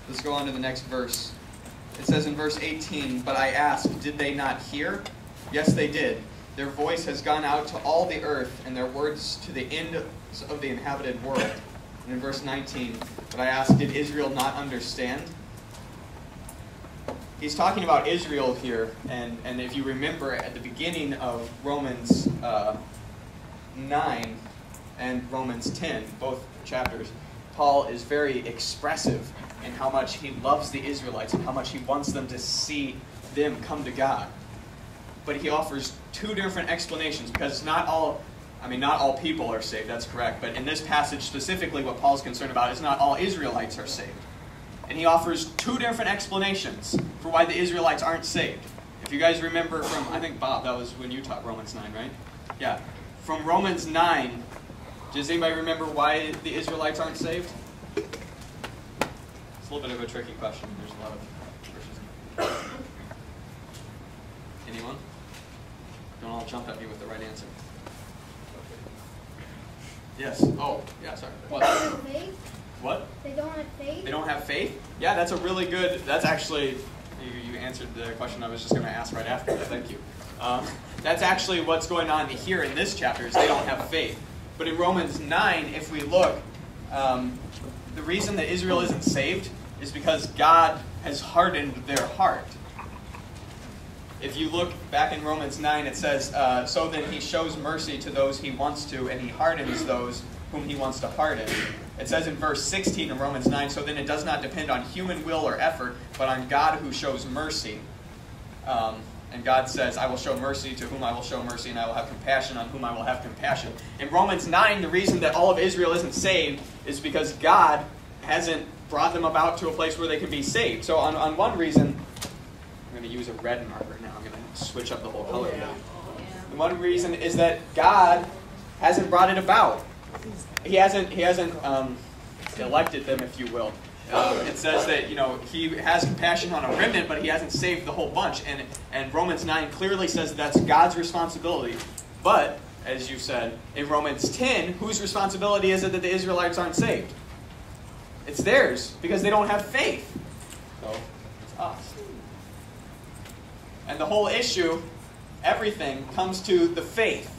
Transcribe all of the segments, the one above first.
Let's go on to the next verse. It says in verse 18, "But I asked, did they not hear? Yes, they did. Their voice has gone out to all the earth, and their words to the ends of the inhabited world." And in verse 19, "But I asked, did Israel not understand?" He's talking about Israel here, and if you remember at the beginning of Romans 9 and Romans 10, both chapters, Paul is very expressive in how much he loves the Israelites and how much he wants them to see them come to God. But he offers two different explanations, because not all people are saved, that's correct, but in this passage specifically what Paul's concerned about is not all Israelites are saved. And he offers two different explanations for why the Israelites aren't saved. If you guys remember from, I think, Bob, that was when you taught Romans 9, right? Yeah. From Romans 9, does anybody remember why the Israelites aren't saved? It's a little bit of a tricky question. There's a lot of verses. Anyone? Don't all jump at me with the right answer. Yes. Oh, yeah, sorry. What? What? They don't have faith? They don't have faith? Yeah, that's a really good, that's actually, you answered the question I was just going to ask right after that. Thank you. That's actually what's going on here in this chapter, is they don't have faith. But in Romans 9, if we look, the reason that Israel isn't saved is because God has hardened their heart. If you look back in Romans 9, it says, "So then he shows mercy to those he wants to, and he hardens those whom he wants to harden." It says in verse 16 of Romans 9, "So then it does not depend on human will or effort, but on God who shows mercy." And God says, "I will show mercy to whom I will show mercy, and I will have compassion on whom I will have compassion." In Romans 9, the reason that all of Israel isn't saved is because God hasn't brought them about to a place where they can be saved. So on one reason, I'm going to use a red marker now. I'm going to switch up the whole color. And one reason is that God hasn't brought it about. He hasn't elected them, if you will. It says that he has compassion on a remnant, but he hasn't saved the whole bunch. And Romans 9 clearly says that's God's responsibility. But, as you said, in Romans 10, whose responsibility is it that the Israelites aren't saved? It's theirs, because they don't have faith. So, it's us. And the whole issue, everything, comes to the faith.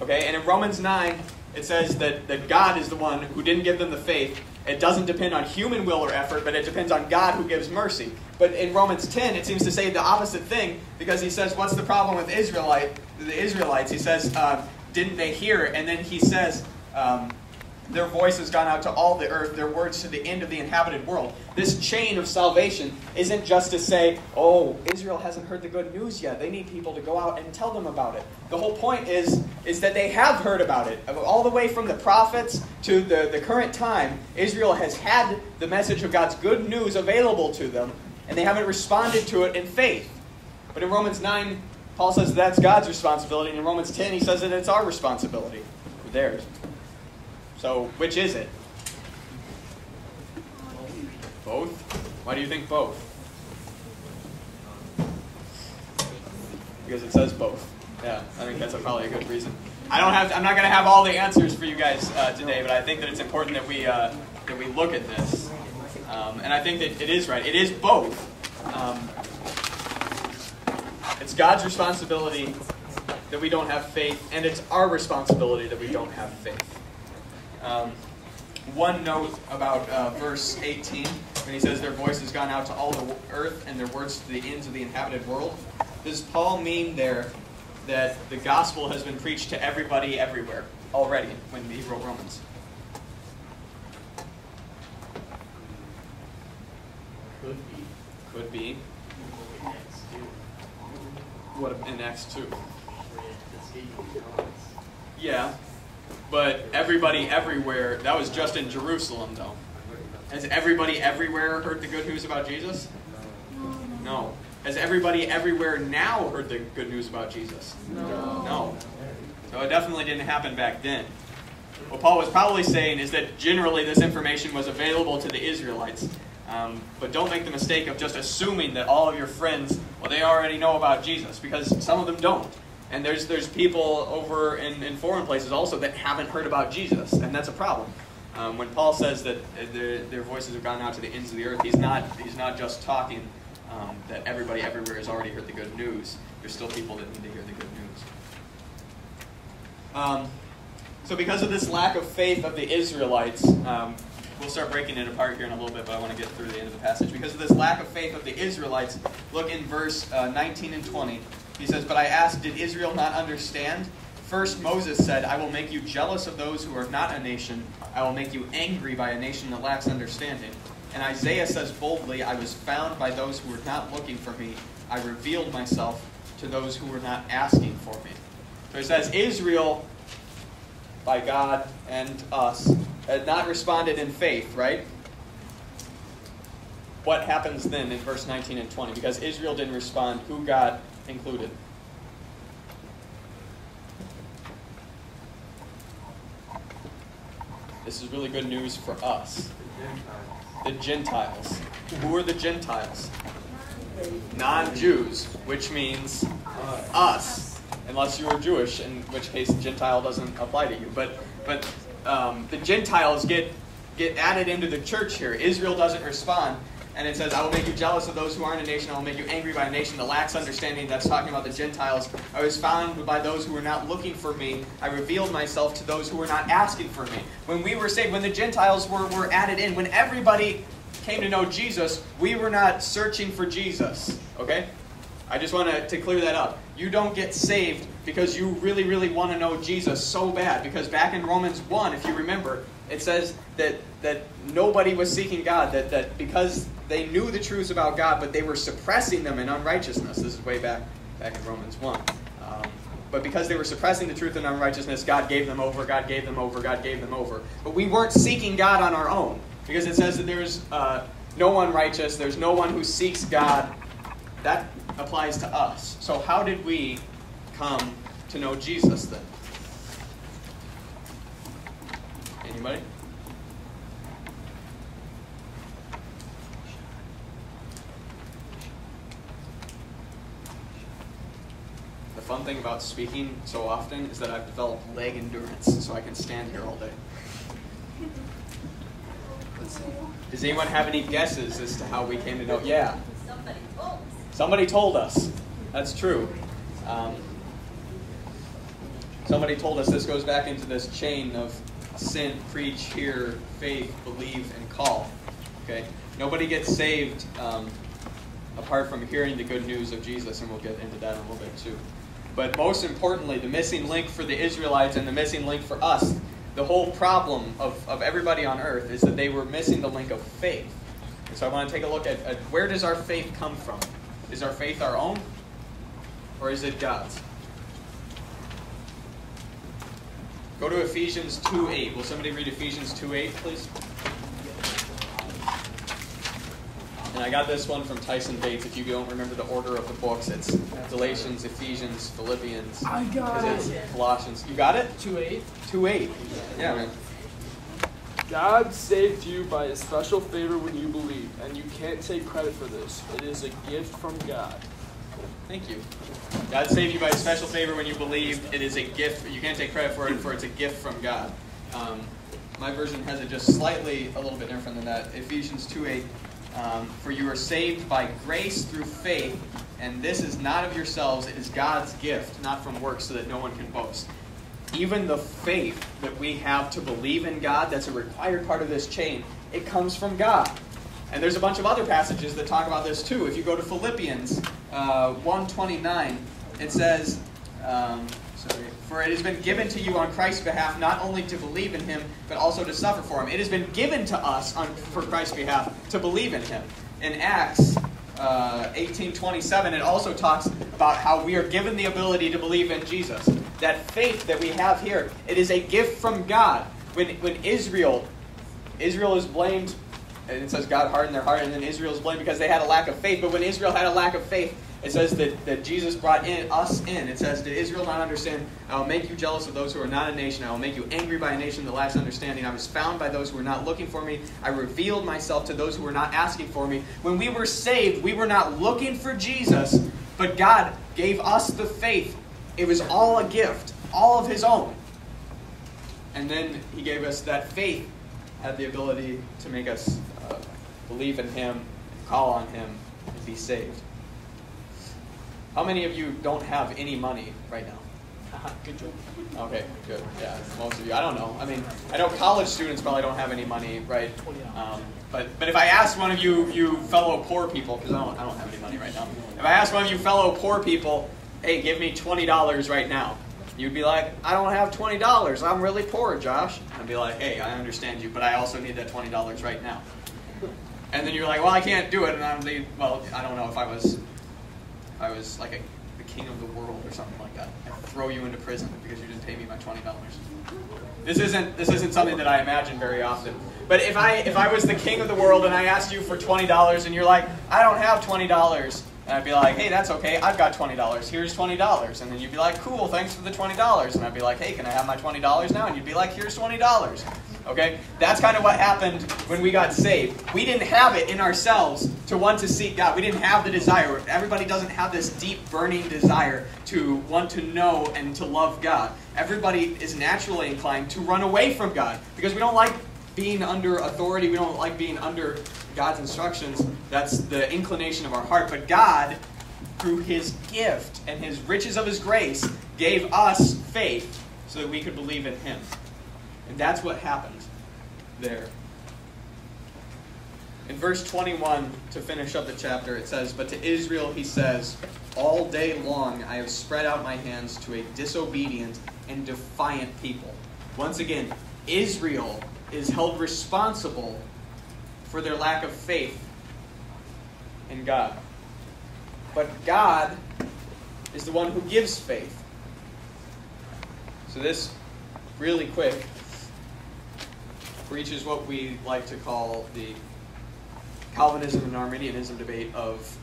Okay? And in Romans 9, it says that God is the one who didn't give them the faith. It doesn't depend on human will or effort, but it depends on God who gives mercy. But in Romans 10, it seems to say the opposite thing, because he says, what's the problem with the Israelites? He says, didn't they hear? And then he says, their voice has gone out to all the earth, their words to the end of the inhabited world. This chain of salvation isn't just to say, oh, Israel hasn't heard the good news yet. They need people to go out and tell them about it. The whole point is that they have heard about it. All the way from the prophets to the current time, Israel has had the message of God's good news available to them, and they haven't responded to it in faith. But in Romans 9, Paul says that's God's responsibility, and in Romans 10, he says that it's our responsibility, or theirs. So, which is it? Both? Why do you think both? Because it says both. Yeah, I think that's probably a good reason. I'm not going to have all the answers for you guys today, but I think that it's important that we look at this. And I think that it is right. It is both. It's God's responsibility that we don't have faith, and it's our responsibility that we don't have faith. One note about verse 18, when he says their voice has gone out to all the earth and their words to the ends of the inhabited world. Does Paul mean there that the gospel has been preached to everybody everywhere already when he wrote Romans? Could be. What in Acts 2? Yeah. But everybody everywhere, that was just in Jerusalem, though. Has everybody everywhere heard the good news about Jesus? No. Has everybody everywhere now heard the good news about Jesus? No. So it definitely didn't happen back then. What Paul was probably saying is that generally this information was available to the Israelites. But don't make the mistake of just assuming that all of your friends, well, they already know about Jesus, because some of them don't. And there's people over in foreign places also that haven't heard about Jesus, and that's a problem. When Paul says that their voices have gone out to the ends of the earth, he's not just talking that everybody everywhere has already heard the good news. There's still people that need to hear the good news. So because of this lack of faith of the Israelites, we'll start breaking it apart here in a little bit, but I want to get through the end of the passage. Because of this lack of faith of the Israelites, look in verse 19 and 20. He says, "But I asked, did Israel not understand? First Moses said, I will make you jealous of those who are not a nation. I will make you angry by a nation that lacks understanding. And Isaiah says boldly, I was found by those who were not looking for me. I revealed myself to those who were not asking for me." So he says, Israel, by God and us, had not responded in faith, right? What happens then in verse 19 and 20? Because Israel didn't respond, who God included? This is really good news for us. The Gentiles. Who are the Gentiles? Non-Jews, which means us. Unless you are Jewish, in which case Gentile doesn't apply to you. But the Gentiles get added into the church here. Israel doesn't respond. And it says, I will make you jealous of those who aren't a nation. I will make you angry by a nation that lacks understanding. That's talking about the Gentiles. I was found by those who were not looking for me. I revealed myself to those who were not asking for me. When we were saved, when the Gentiles were added in, when everybody came to know Jesus, we were not searching for Jesus. Okay? I just want to clear that up. You don't get saved because you really, really want to know Jesus so bad. Because back in Romans 1, if you remember, it says that nobody was seeking God. That because they knew the truths about God, but they were suppressing them in unrighteousness. This is way back in Romans 1. But because they were suppressing the truth in unrighteousness, God gave them over, God gave them over, God gave them over. But we weren't seeking God on our own. Because it says that there's no one righteous, there's no one who seeks God. That applies to us. So how did we come to know Jesus then? Anybody? The fun thing about speaking so often is that I've developed leg endurance, so I can stand here all day. Does anyone have any guesses as to how we came to know? Yeah. Somebody told us. That's true. Somebody told us. This goes back into this chain of sin, preach, hear, faith, believe, and call. Okay? Nobody gets saved apart from hearing the good news of Jesus, and we'll get into that in a little bit too. But most importantly, the missing link for the Israelites and the missing link for us, the whole problem of everybody on earth is that they were missing the link of faith. And so I want to take a look at where does our faith come from? Is our faith our own? Or is it God's? Go to Ephesians 2:8. Will somebody read Ephesians 2:8, please? And I got this one from Tyson Bates. If you don't remember the order of the books, it's Galatians, Ephesians, Philippians. I got it. Colossians. You got it? 2:8. 2:8. Yeah, man. God saved you by a special favor when you believe, and you can't take credit for this. It is a gift from God. Thank you. God saved you by a special favor when you believed. It is a gift. You can't take credit for it, for it's a gift from God. My version has it just slightly a little bit different than that. Ephesians 2:8. For you are saved by grace through faith, and this is not of yourselves, it is God's gift, not from works, so that no one can boast. Even the faith that we have to believe in God, that's a required part of this chain, it comes from God. And there's a bunch of other passages that talk about this too. If you go to Philippians 1:29, it says, for it has been given to you on Christ's behalf, not only to believe in him, but also to suffer for him. It has been given to us for Christ's behalf to believe in him. In Acts 18:27, it also talks about how we are given the ability to believe in Jesus. That faith that we have here, it is a gift from God. When Israel is blamed, and it says God hardened their heart, and then Israel is blamed because they had a lack of faith. But when Israel had a lack of faith, it says that Jesus brought us in. It says, did Israel not understand? I will make you jealous of those who are not a nation. I will make you angry by a nation that lacks understanding. I was found by those who were not looking for me. I revealed myself to those who were not asking for me. When we were saved, we were not looking for Jesus, but God gave us the faith. It was all a gift, all of his own. And then he gave us that faith had the ability to make us believe in him, call on him, and be saved. How many of you don't have any money right now? Good job. Okay, good. Yeah, most of you. I don't know. I mean, I know college students probably don't have any money, right? But if I asked one of you fellow poor people, because I don't have any money right now. If I asked one of you fellow poor people, hey, give me $20 right now, you'd be like, I don't have $20. I'm really poor, Josh. I'd be like, hey, I understand you, but I also need that $20 right now. And then you're like, well, I can't do it. And I'm like, well, I don't know if I was like the king of the world or something like that. I'd throw you into prison because you didn't pay me my $20. This isn't something that I imagine very often. But if I was the king of the world and I asked you for $20 and you're like, I don't have $20, and I'd be like, hey, that's okay, I've got $20. Here's $20. And then you'd be like, cool, thanks for the $20. And I'd be like, hey, can I have my $20 now? And you'd be like, here's $20. Okay? That's kind of what happened when we got saved. We didn't have it in ourselves to want to seek God. We didn't have the desire. Everybody doesn't have this deep, burning desire to want to know and to love God. Everybody is naturally inclined to run away from God because we don't like being under authority. We don't like being under God's instructions. That's the inclination of our heart. But God, through his gift and his riches of his grace, gave us faith so that we could believe in him. And that's what happened there. In verse 21, to finish up the chapter, it says, but to Israel he says, all day long I have spread out my hands to a disobedient and defiant people. Once again, Israel is held responsible for their lack of faith in God. But God is the one who gives faith. So this, really quick, reaches what we like to call the Calvinism and Arminianism debate of,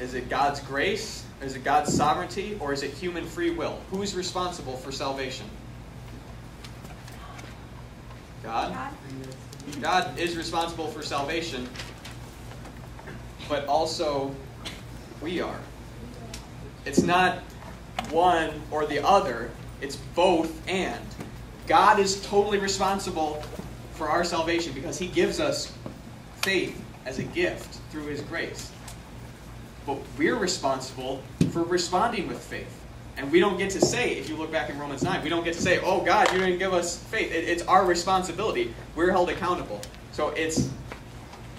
is it God's grace, is it God's sovereignty, or is it human free will? Who's responsible for salvation? God? God is responsible for salvation, but also we are. It's not one or the other, it's both and. God is totally responsible for our salvation because he gives us faith as a gift through his grace. But we're responsible for responding with faith. And we don't get to say, if you look back in Romans 9, we don't get to say, oh God, you didn't give us faith. It's our responsibility. We're held accountable. So it's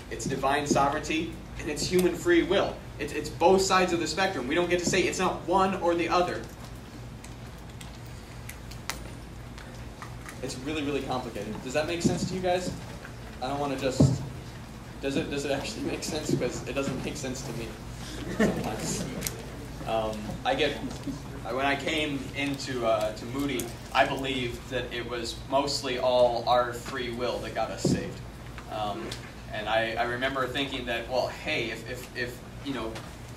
divine sovereignty and it's human free will. It's both sides of the spectrum. We don't get to say it's not one or the other. It's really, really complicated. Does that make sense to you guys? I don't want to just... Does it actually make sense? Because it doesn't make sense to me sometimes. When I came into to Moody, I believed that it was mostly all our free will that got us saved. And I remember thinking that, well, hey, if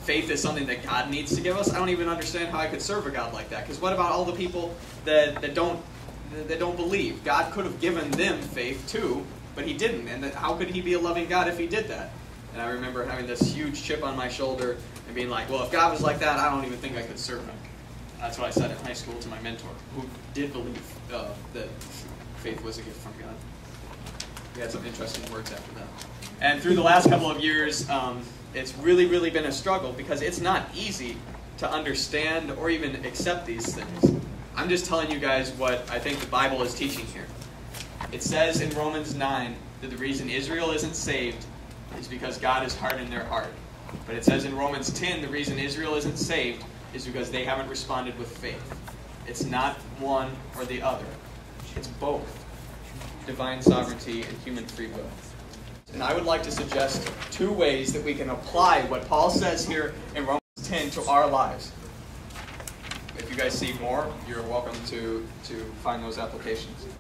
faith is something that God needs to give us, I don't even understand how I could serve a God like that. Because what about all the people that don't believe? God could have given them faith too, but he didn't. And how could he be a loving God if he did that? And I remember having this huge chip on my shoulder and being like, well, if God was like that, I don't even think I could serve him. That's what I said in high school to my mentor, who did believe that faith was a gift from God. We had some interesting words after that. And through the last couple of years, it's really, really been a struggle because it's not easy to understand or even accept these things. I'm just telling you guys what I think the Bible is teaching here. It says in Romans 9 that the reason Israel isn't saved is because God has hardened their heart. But it says in Romans 10 the reason Israel isn't saved is because they haven't responded with faith. It's not one or the other. It's both. Divine sovereignty and human free will. And I would like to suggest two ways that we can apply what Paul says here in Romans 10 to our lives. If you guys see more, you're welcome to find those applications.